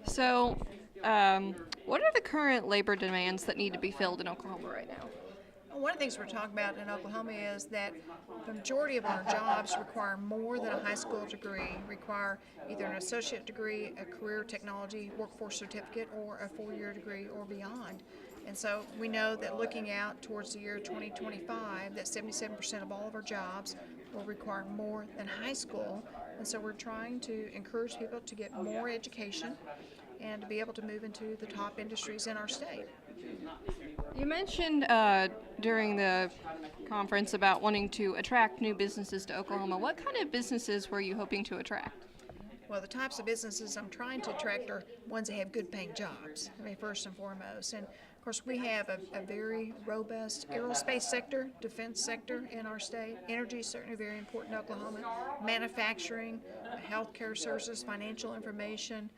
So, what are the current labor demands that need to be filled in Oklahoma right now? One of the things we're talking about in Oklahoma is that the majority of our jobs require more than a high school degree, require either an associate degree, a career technology workforce certificate, or a 4-year degree or beyond. And so we know that looking out towards the year 2025, that 77% of all of our jobs will require more than high school. And so we're trying to encourage people to get more education and to be able to move into the top industries in our state. You mentioned during the conference about wanting to attract new businesses to Oklahoma. What kind of businesses were you hoping to attract? Well, the types of businesses I'm trying to attract are ones that have good paying jobs, first and foremost. And of course, we have a very robust aerospace sector, defense sector in our state. Energy is certainly very important in Oklahoma. Manufacturing, healthcare services, financial information,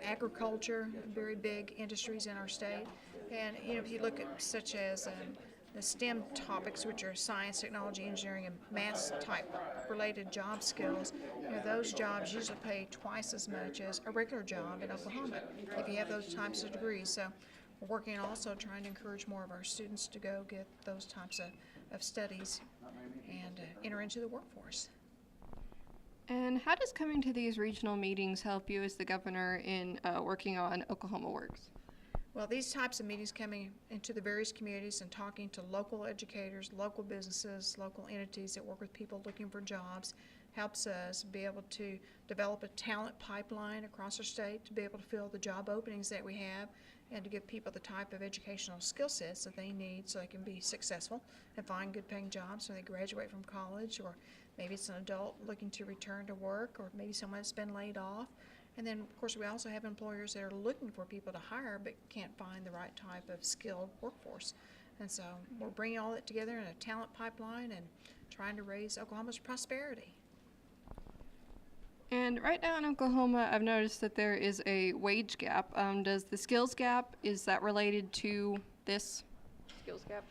agriculture, very big industries in our state. And if you look at such as the STEM topics, which are science, technology, engineering, and math type related job skills, those jobs usually pay twice as much as a regular job in Oklahoma if you have those types of degrees. So we're working also trying to encourage more of our students to go get those types of studies and enter into the workforce. And how does coming to these regional meetings help you as the governor in working on Oklahoma Works? Well, these types of meetings, coming into the various communities and talking to local educators, local businesses, local entities that work with people looking for jobs, helps us be able to develop a talent pipeline across our state to be able to fill the job openings that we have and to give people the type of educational skill sets that they need so they can be successful and find good paying jobs when they graduate from college, or maybe it's an adult looking to return to work, or maybe someone that's been laid off. And then, of course, we also have employers that are looking for people to hire but can't find the right type of skilled workforce. And so we're bringing all that together in a talent pipeline and trying to raise Oklahoma's prosperity. And right now in Oklahoma, I've noticed that there is a wage gap. Does the skills gap, is that related to this skills gap?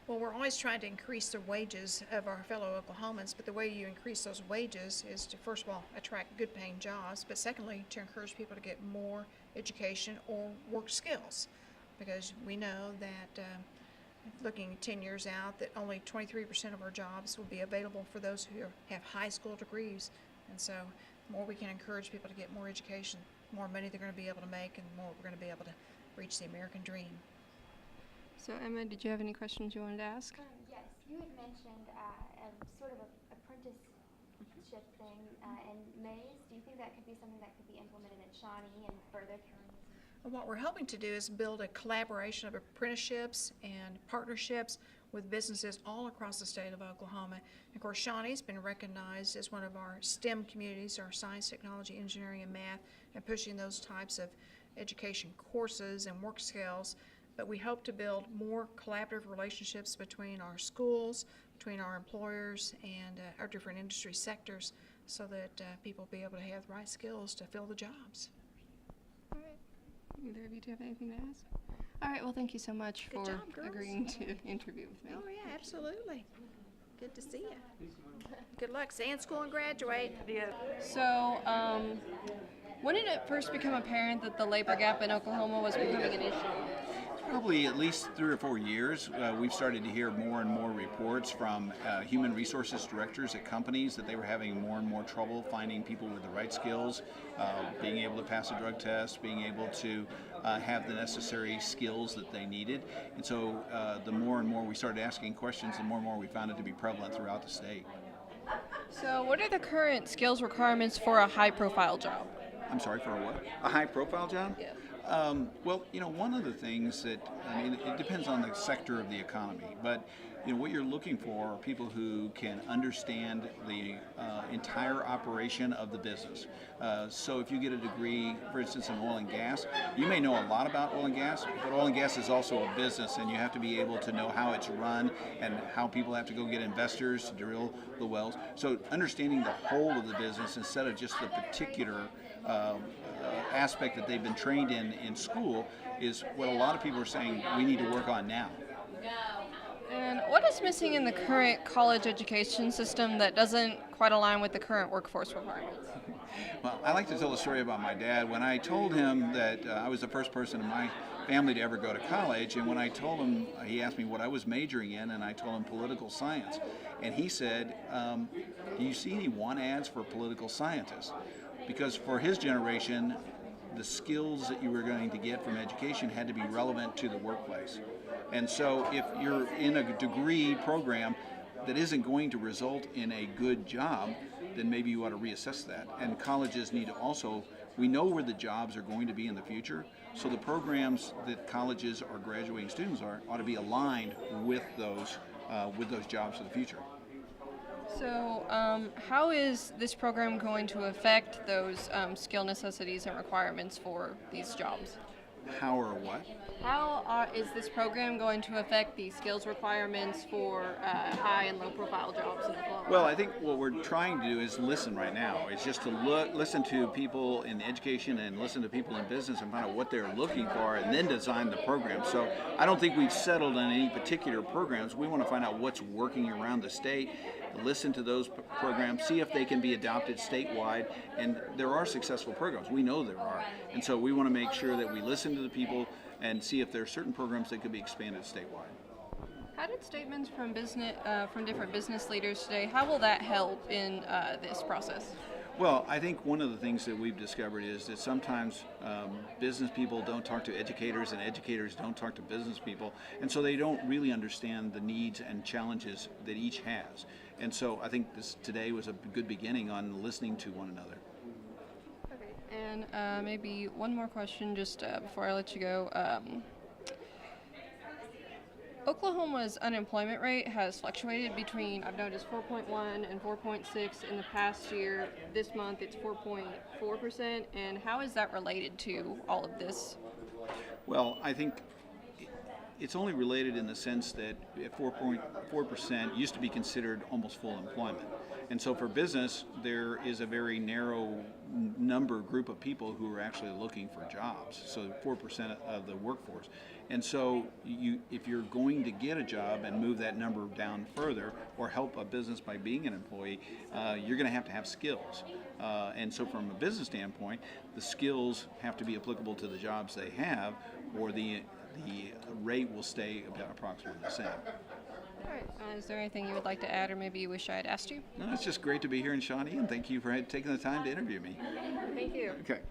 Well, we're always trying to increase the wages of our fellow Oklahomans, but the way you increase those wages is to, first of all, attract good paying jobs, but secondly, to encourage people to get more education or work skills. Because we know that looking 10 years out, that only 23% of our jobs will be available for those who have high school degrees. And so the more we can encourage people to get more education, the more money they're going to be able to make, and the more we're going to be able to reach the American dream. So Emma, did you have any questions you wanted to ask? Yes, you had mentioned a sort of apprenticeship thing in Mays. Do you think that could be something that could be implemented in Shawnee and further counties? What we're hoping to do is build a collaboration of apprenticeships and partnerships with businesses all across the state of Oklahoma. Of course, Shawnee's been recognized as one of our STEM communities, our science, technology, engineering, and math, and pushing those types of education courses and work skills. But we hope to build more collaborative relationships between our schools, between our employers, and our different industry sectors so that people will be able to have the right skills to fill the jobs. All right. Either of you do have anything to ask? All right, well, thank you so much Good for job, girls. agreeing to interview with me. Oh, yeah, absolutely. Good to see you. Good luck. Stay in school and graduate. So, when did it first become apparent that the labor gap in Oklahoma was becoming an issue? Probably at least 3 or 4 years, we've started to hear more and more reports from human resources directors at companies that they were having more and more trouble finding people with the right skills, being able to pass a drug test, being able to have the necessary skills that they needed. And so the more and more we started asking questions, the more and more we found it to be prevalent throughout the state. So, what are the current skills requirements for a high-profile job? I'm sorry, for a what? A high-profile job? Yeah. Well, one of the things that, it depends on the sector of the economy, but, what you're looking for are people who can understand the entire operation of the business. So if you get a degree, for instance, in oil and gas, you may know a lot about oil and gas, but oil and gas is also a business, and you have to be able to know how it's run and how people have to go get investors to drill the wells. So understanding the whole of the business instead of just the particular aspect that they've been trained in school is what a lot of people are saying we need to work on now. And what is missing in the current college education system that doesn't quite align with the current workforce requirements? Well, I like to tell a story about my dad. When I told him that I was the first person in my family to ever go to college, and when I told him, he asked me what I was majoring in, and I told him political science. And he said, do you see any want ads for political scientists? Because for his generation, the skills that you were going to get from education had to be relevant to the workplace. And so if you're in a degree program that isn't going to result in a good job, then maybe you ought to reassess that. And colleges need to also, we know where the jobs are going to be in the future, so the programs that colleges or graduating students are ought to be aligned with those jobs of the future. So, how is this program going to affect those skill necessities and requirements for these jobs? How or what? How is this program going to affect the skills requirements for high and low profile jobs in Oklahoma? Well, I think what we're trying to do is listen right now. It's just to listen to people in education and listen to people in business and find out what they're looking for and then design the program. So I don't think we've settled on any particular programs. We want to find out what's working around the state, listen to those programs, see if they can be adopted statewide. And there are successful programs. We know there are. And so we want to make sure that we listen to the people and see if there are certain programs that could be expanded statewide. How did statements from different business leaders today, how will that help in this process? Well, I think one of the things that we've discovered is that sometimes business people don't talk to educators and educators don't talk to business people, and so they don't really understand the needs and challenges that each has. And so I think this today was a good beginning on listening to one another. And maybe one more question just before I let you go. Oklahoma's unemployment rate has fluctuated between, I've noticed, 4.1 and 4.6 in the past year. This month it's 4.4%. And how is that related to all of this? Well, I think it's only related in the sense that 4.4% used to be considered almost full employment. And so for business, there is a very narrow group of people who are actually looking for jobs, so 4% of the workforce. And so if you're going to get a job and move that number down further or help a business by being an employee, you're going to have skills. And so from a business standpoint, the skills have to be applicable to the jobs they have, or the rate will stay about approximately the same. All right. Is there anything you would like to add, or maybe you wish I had asked you? No, it's just great to be here in Shawnee, and thank you for taking the time to interview me. Thank you. Okay.